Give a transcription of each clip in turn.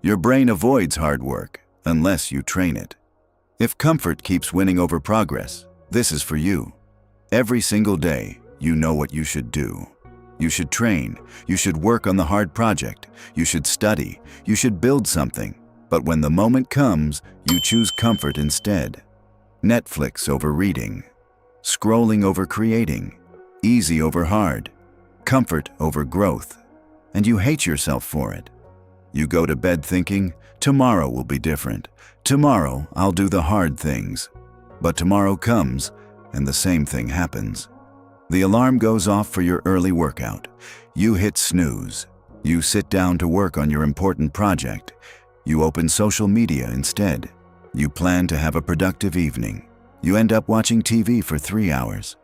Your brain avoids hard work unless you train it. If comfort keeps winning over progress, this is for you. Every single day, you know what you should do. You should train, you should work on the hard project, you should study, you should build something. But when the moment comes, you choose comfort instead. Netflix over reading, scrolling over creating, easy over hard, comfort over growth. And you hate yourself for it. You go to bed thinking, tomorrow will be different. Tomorrow I'll do the hard things. But tomorrow comes, and the same thing happens. The alarm goes off for your early workout. You hit snooze. You sit down to work on your important project. You open social media instead. You plan to have a productive evening. You end up watching TV for 3 hours.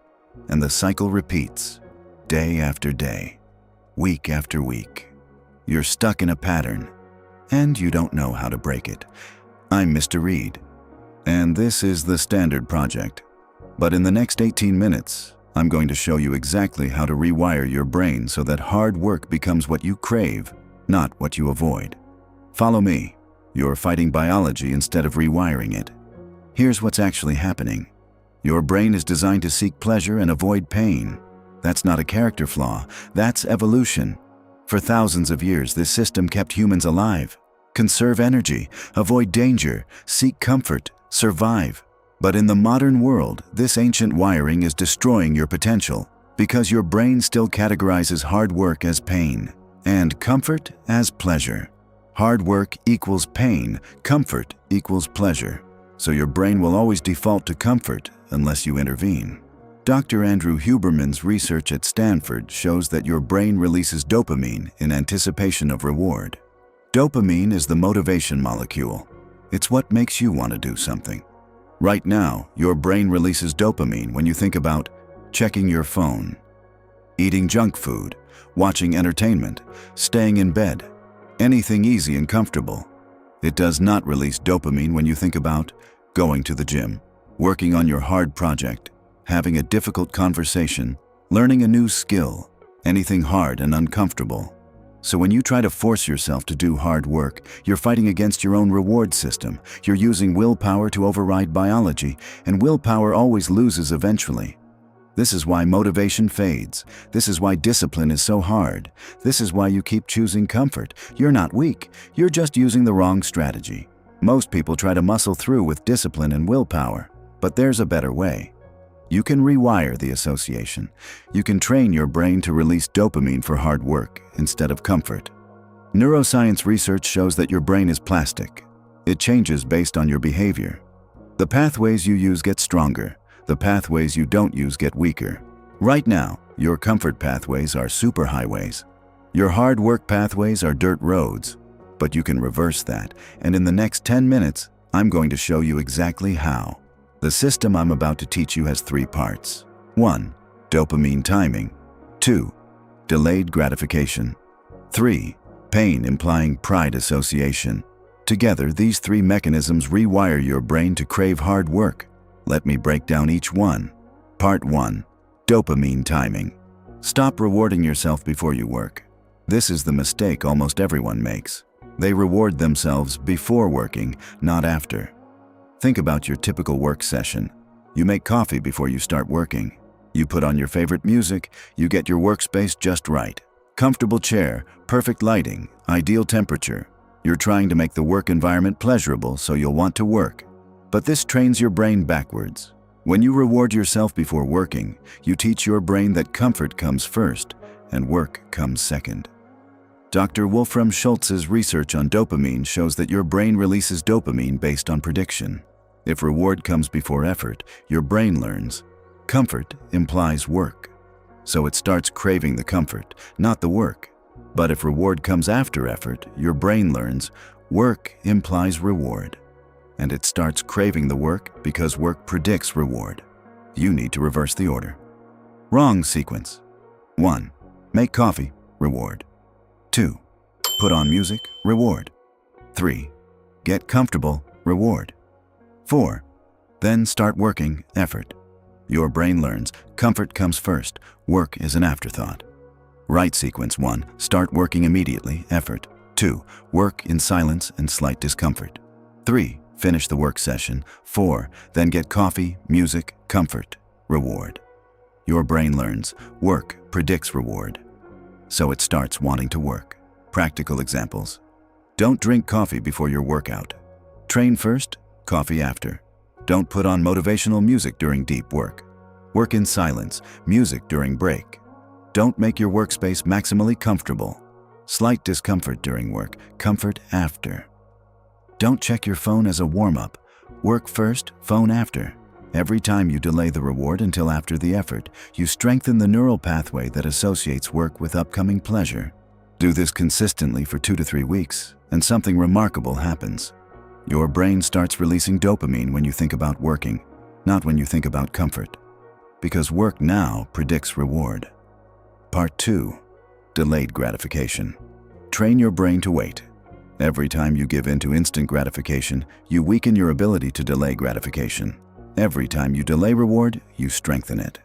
And the cycle repeats, day after day, week after week. You're stuck in a pattern, and you don't know how to break it. I'm Mr. Reed, and this is the Standard Project. But in the next 18 minutes, I'm going to show you exactly how to rewire your brain so that hard work becomes what you crave, not what you avoid. Follow me. You're fighting biology instead of rewiring it. Here's what's actually happening. Your brain is designed to seek pleasure and avoid pain. That's not a character flaw, that's evolution. For thousands of years, this system kept humans alive. Conserve energy, avoid danger, seek comfort, survive. But in the modern world, this ancient wiring is destroying your potential because your brain still categorizes hard work as pain and comfort as pleasure. Hard work equals pain, comfort equals pleasure. So your brain will always default to comfort unless you intervene. Dr. Andrew Huberman's research at Stanford shows that your brain releases dopamine in anticipation of reward. Dopamine is the motivation molecule. It's what makes you want to do something. Right now, your brain releases dopamine when you think about checking your phone, eating junk food, watching entertainment, staying in bed, anything easy and comfortable. It does not release dopamine when you think about going to the gym, working on your hard project, having a difficult conversation, learning a new skill, anything hard and uncomfortable. So when you try to force yourself to do hard work, you're fighting against your own reward system. You're using willpower to override biology, and willpower always loses eventually. This is why motivation fades. This is why discipline is so hard. This is why you keep choosing comfort. You're not weak. You're just using the wrong strategy. Most people try to muscle through with discipline and willpower, but there's a better way. You can rewire the association. You can train your brain to release dopamine for hard work instead of comfort. Neuroscience research shows that your brain is plastic. It changes based on your behavior. The pathways you use get stronger. The pathways you don't use get weaker. Right now, your comfort pathways are superhighways. Your hard work pathways are dirt roads. But you can reverse that, and in the next 10 minutes, I'm going to show you exactly how. The system I'm about to teach you has 3 parts. 1. Dopamine timing. 2. Delayed gratification. 3. Pain implying pride association. Together, these 3 mechanisms rewire your brain to crave hard work. Let me break down each one. Part 1. Dopamine timing. Stop rewarding yourself before you work. This is the mistake almost everyone makes. They reward themselves before working, not after. Think about your typical work session. You make coffee before you start working. You put on your favorite music, you get your workspace just right. Comfortable chair, perfect lighting, ideal temperature. You're trying to make the work environment pleasurable so you'll want to work. But this trains your brain backwards. When you reward yourself before working, you teach your brain that comfort comes first and work comes second. Dr. Wolfram Schultz's research on dopamine shows that your brain releases dopamine based on prediction. If reward comes before effort, your brain learns. Comfort implies work. So it starts craving the comfort, not the work. But if reward comes after effort, your brain learns work implies reward. And it starts craving the work because work predicts reward. You need to reverse the order. Wrong sequence. 1. Make coffee, reward. 2. Put on music, reward. 3. Get comfortable, reward. 4. Then start working, effort. Your brain learns comfort comes first, work is an afterthought. Right sequence. 1. Start working immediately, effort. 2. Work in silence and slight discomfort. 3. Finish the work session. 4. Then get coffee, music, comfort, reward. Your brain learns work predicts reward, so it starts wanting to work. Practical examples. Don't drink coffee before your workout. Train first, coffee after. Don't put on motivational music during deep work. Work in silence, music during break. Don't make your workspace maximally comfortable. Slight discomfort during work, comfort after. Don't check your phone as a warm-up. Work first, phone after. Every time you delay the reward until after the effort, you strengthen the neural pathway that associates work with upcoming pleasure. Do this consistently for 2 to 3 weeks, and something remarkable happens. Your brain starts releasing dopamine when you think about working, not when you think about comfort. Because work now predicts reward. Part 2. Delayed gratification. Train your brain to wait. Every time you give in to instant gratification, you weaken your ability to delay gratification. Every time you delay reward, you strengthen it.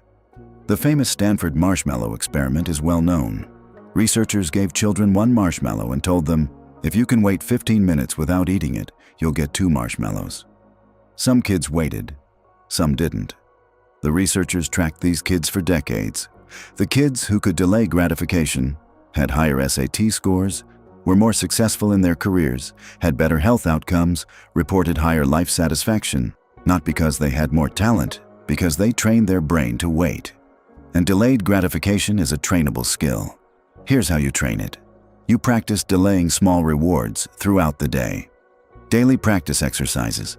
The famous Stanford marshmallow experiment is well known. Researchers gave children 1 marshmallow and told them, if you can wait 15 minutes without eating it, you'll get 2 marshmallows. Some kids waited, some didn't. The researchers tracked these kids for decades. The kids who could delay gratification had higher SAT scores, were more successful in their careers, had better health outcomes, reported higher life satisfaction, not because they had more talent, because they trained their brain to wait. And delayed gratification is a trainable skill. Here's how you train it. You practice delaying small rewards throughout the day. Daily practice exercises.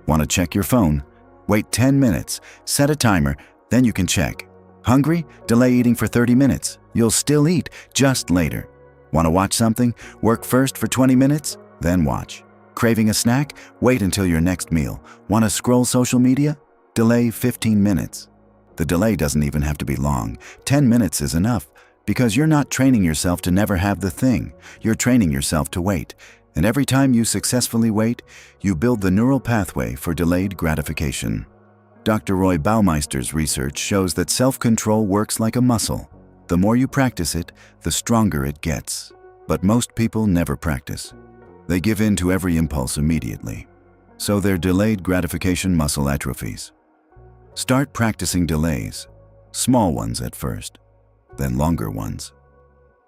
Want to check your phone? Wait 10 minutes, set a timer, then you can check. Hungry? Delay eating for 30 minutes. You'll still eat, just later. Want to watch something? Work first for 20 minutes, then watch. Craving a snack? Wait until your next meal. Want to scroll social media? Delay 15 minutes. The delay doesn't even have to be long. 10 minutes is enough, because you're not training yourself to never have the thing. You're training yourself to wait. And every time you successfully wait, you build the neural pathway for delayed gratification. Dr. Roy Baumeister's research shows that self-control works like a muscle. The more you practice it, the stronger it gets. But most people never practice. They give in to every impulse immediately. So their delayed gratification muscle atrophies. Start practicing delays, small ones at first, then longer ones.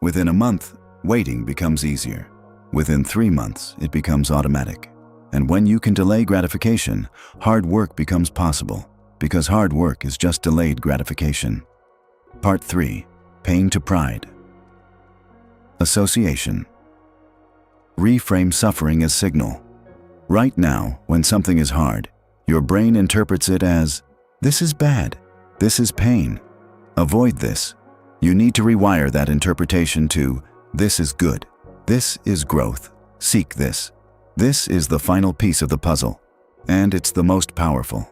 Within a month, waiting becomes easier. Within 3 months, it becomes automatic. And when you can delay gratification, hard work becomes possible, because hard work is just delayed gratification. Part 3. Pain to pride. Association. Reframe suffering as signal. Right now, when something is hard, your brain interprets it as, this is bad, this is pain. Avoid this. You need to rewire that interpretation to, this is good, this is growth, seek this. This is the final piece of the puzzle, and it's the most powerful.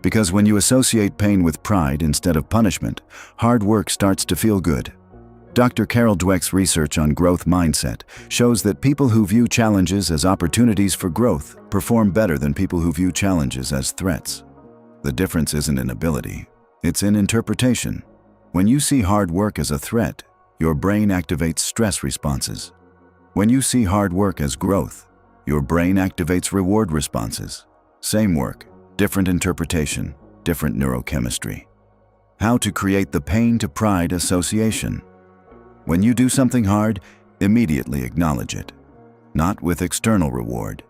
Because when you associate pain with pride instead of punishment, hard work starts to feel good. Dr. Carol Dweck's research on growth mindset shows that people who view challenges as opportunities for growth perform better than people who view challenges as threats. The difference isn't in ability, it's in interpretation. When you see hard work as a threat, your brain activates stress responses. When you see hard work as growth, your brain activates reward responses. Same work, different interpretation, different neurochemistry. How to create the pain to pride association. When you do something hard, immediately acknowledge it. Not with external reward,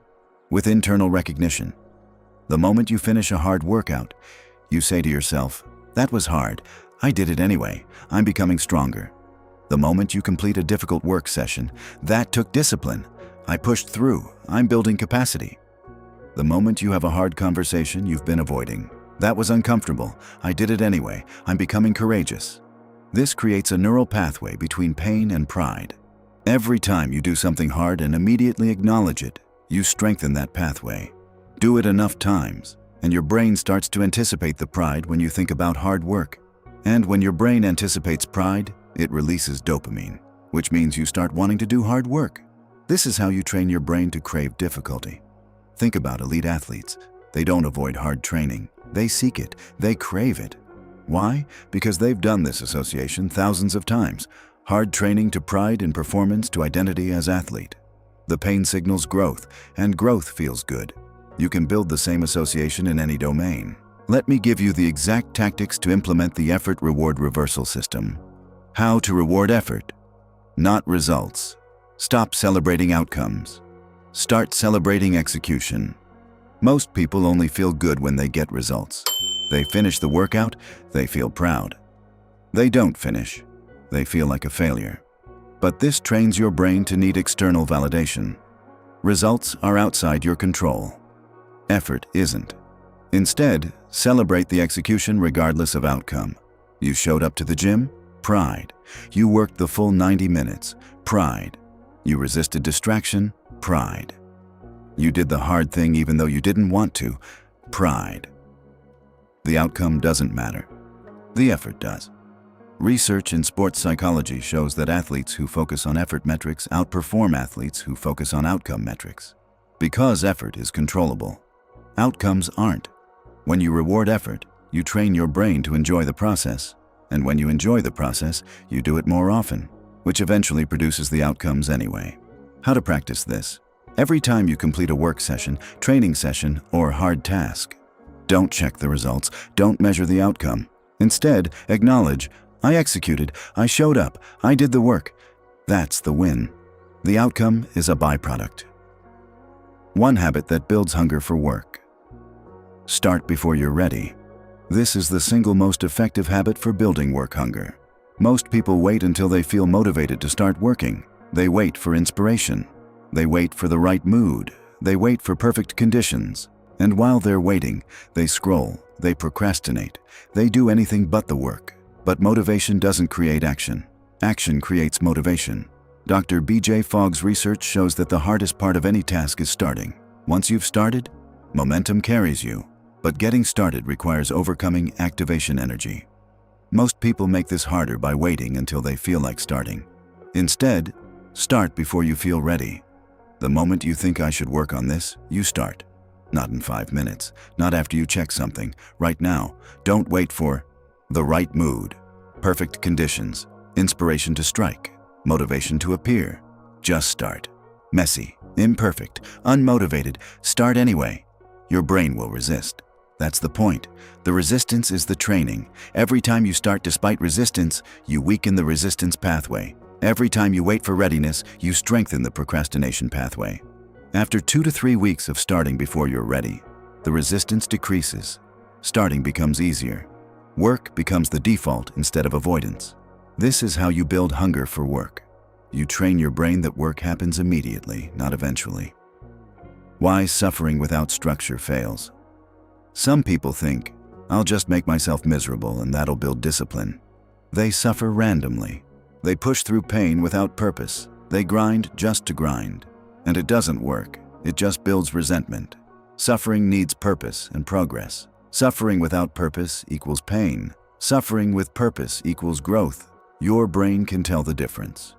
with internal recognition. The moment you finish a hard workout, you say to yourself, that was hard, I did it anyway, I'm becoming stronger. The moment you complete a difficult work session, that took discipline, I pushed through, I'm building capacity. The moment you have a hard conversation you've been avoiding, that was uncomfortable, I did it anyway, I'm becoming courageous. This creates a neural pathway between pain and pride. Every time you do something hard and immediately acknowledge it, you strengthen that pathway. Do it enough times, and your brain starts to anticipate the pride when you think about hard work. And when your brain anticipates pride, it releases dopamine, which means you start wanting to do hard work. This is how you train your brain to crave difficulty. Think about elite athletes. They don't avoid hard training. They seek it. They crave it. Why? Because they've done this association thousands of times. Hard training to pride in performance to identity as athlete. The pain signals growth, and growth feels good. You can build the same association in any domain. Let me give you the exact tactics to implement the effort-reward reversal system. How to reward effort, not results. Stop celebrating outcomes. Start celebrating execution. Most people only feel good when they get results. They finish the workout, they feel proud. They don't finish, they feel like a failure. But this trains your brain to need external validation. Results are outside your control. Effort isn't. Instead, celebrate the execution regardless of outcome. You showed up to the gym? Pride. You worked the full 90 minutes? Pride. You resisted distraction? Pride. You did the hard thing even though you didn't want to? Pride. The outcome doesn't matter. The effort does. Research in sports psychology shows that athletes who focus on effort metrics outperform athletes who focus on outcome metrics. Because effort is controllable. Outcomes aren't. When you reward effort, you train your brain to enjoy the process. And when you enjoy the process, you do it more often, which eventually produces the outcomes anyway. How to practice this? Every time you complete a work session, training session, or hard task, don't check the results, don't measure the outcome. Instead, acknowledge, I executed, I showed up, I did the work. That's the win. The outcome is a byproduct. One habit that builds hunger for work. Start before you're ready. This is the single most effective habit for building work hunger. Most people wait until they feel motivated to start working. They wait for inspiration. They wait for the right mood. They wait for perfect conditions. And while they're waiting, they scroll, they procrastinate, they do anything but the work. But motivation doesn't create action. Action creates motivation. Dr. B.J. Fogg's research shows that the hardest part of any task is starting. Once you've started, momentum carries you. But getting started requires overcoming activation energy. Most people make this harder by waiting until they feel like starting. Instead, start before you feel ready. The moment you think I should work on this, you start. Not in 5 minutes, not after you check something. Right now, don't wait for the right mood, perfect conditions, inspiration to strike, motivation to appear. Just start. Messy, imperfect, unmotivated, start anyway. Your brain will resist. That's the point. The resistance is the training. Every time you start despite resistance, you weaken the resistance pathway. Every time you wait for readiness, you strengthen the procrastination pathway. After 2 to 3 weeks of starting before you're ready, the resistance decreases. Starting becomes easier. Work becomes the default instead of avoidance. This is how you build hunger for work. You train your brain that work happens immediately, not eventually. Why suffering without structure fails? Some people think, I'll just make myself miserable and that'll build discipline. They suffer randomly. They push through pain without purpose. They grind just to grind. And it doesn't work. It just builds resentment. Suffering needs purpose and progress. Suffering without purpose equals pain. Suffering with purpose equals growth. Your brain can tell the difference.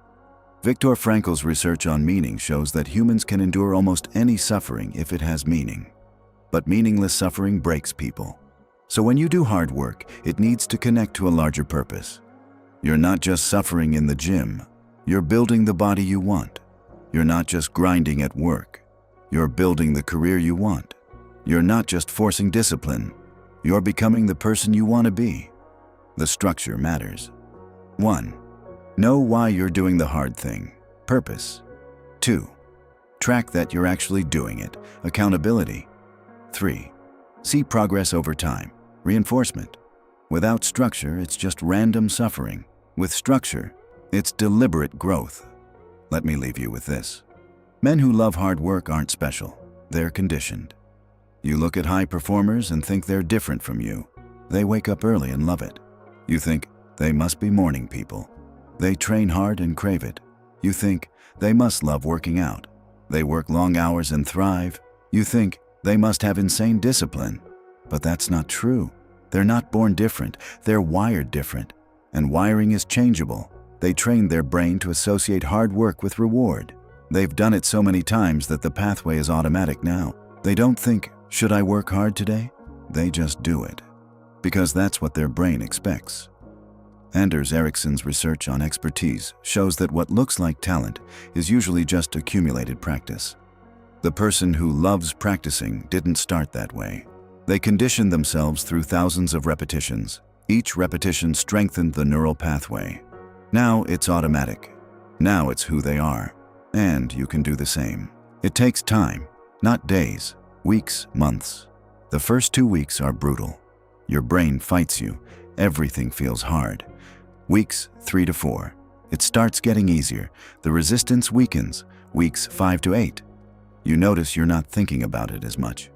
Viktor Frankl's research on meaning shows that humans can endure almost any suffering if it has meaning. But meaningless suffering breaks people. So when you do hard work, it needs to connect to a larger purpose. You're not just suffering in the gym. You're building the body you want. You're not just grinding at work. You're building the career you want. You're not just forcing discipline. You're becoming the person you want to be. The structure matters. 1. Know why you're doing the hard thing. Purpose. 2. Track that you're actually doing it. Accountability. 3. See progress over time. Reinforcement. Without structure, it's just random suffering. With structure, it's deliberate growth. Let me leave you with this. Men who love hard work aren't special. They're conditioned. You look at high performers and think they're different from you. They wake up early and love it. You think they must be morning people. They train hard and crave it. You think they must love working out. They work long hours and thrive. You think they must have insane discipline. But that's not true. They're not born different. They're wired different. And wiring is changeable. They trained their brain to associate hard work with reward. They've done it so many times that the pathway is automatic now. They don't think, should I work hard today? They just do it. Because that's what their brain expects. Anders Ericsson's research on expertise shows that what looks like talent is usually just accumulated practice. The person who loves practicing didn't start that way. They conditioned themselves through thousands of repetitions. Each repetition strengthened the neural pathway. Now it's automatic. Now it's who they are. And you can do the same. It takes time, not days, weeks, months. The first 2 weeks are brutal. Your brain fights you. Everything feels hard. Weeks 3 to 4. It starts getting easier. The resistance weakens. Weeks 5 to 8. You notice you're not thinking about it as much.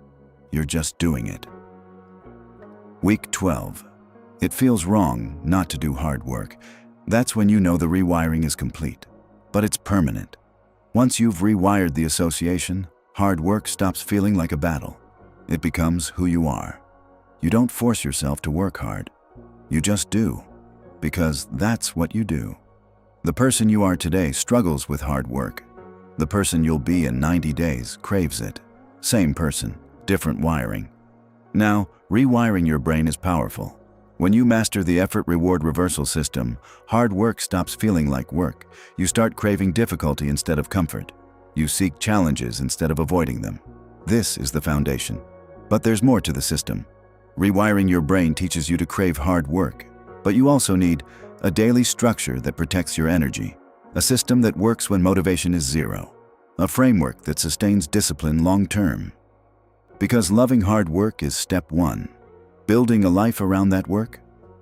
You're just doing it. Week 12. It feels wrong not to do hard work. That's when you know the rewiring is complete. But it's permanent. Once you've rewired the association, hard work stops feeling like a battle. It becomes who you are. You don't force yourself to work hard. You just do. Because that's what you do. The person you are today struggles with hard work. The person you'll be in 90 days craves it. Same person, different wiring. Now, rewiring your brain is powerful. When you master the effort-reward reversal system, hard work stops feeling like work. You start craving difficulty instead of comfort. You seek challenges instead of avoiding them. This is the foundation. But there's more to the system. Rewiring your brain teaches you to crave hard work. But you also need a daily structure that protects your energy, a system that works when motivation is zero, a framework that sustains discipline long-term. Because loving hard work is step 1. Building a life around that work,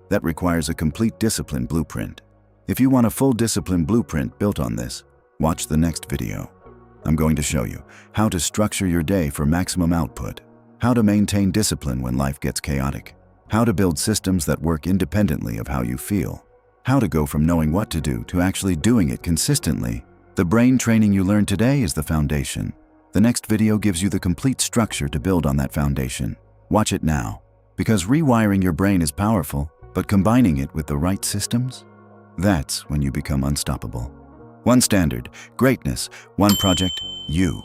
that requires a complete discipline blueprint. If you want a full discipline blueprint built on this, watch the next video. I'm going to show you how to structure your day for maximum output, how to maintain discipline when life gets chaotic, how to build systems that work independently of how you feel, how to go from knowing what to do to actually doing it consistently. The brain training you learned today is the foundation. The next video gives you the complete structure to build on that foundation. Watch it now, because rewiring your brain is powerful, but combining it with the right systems, that's when you become unstoppable. One standard, greatness, one project, you.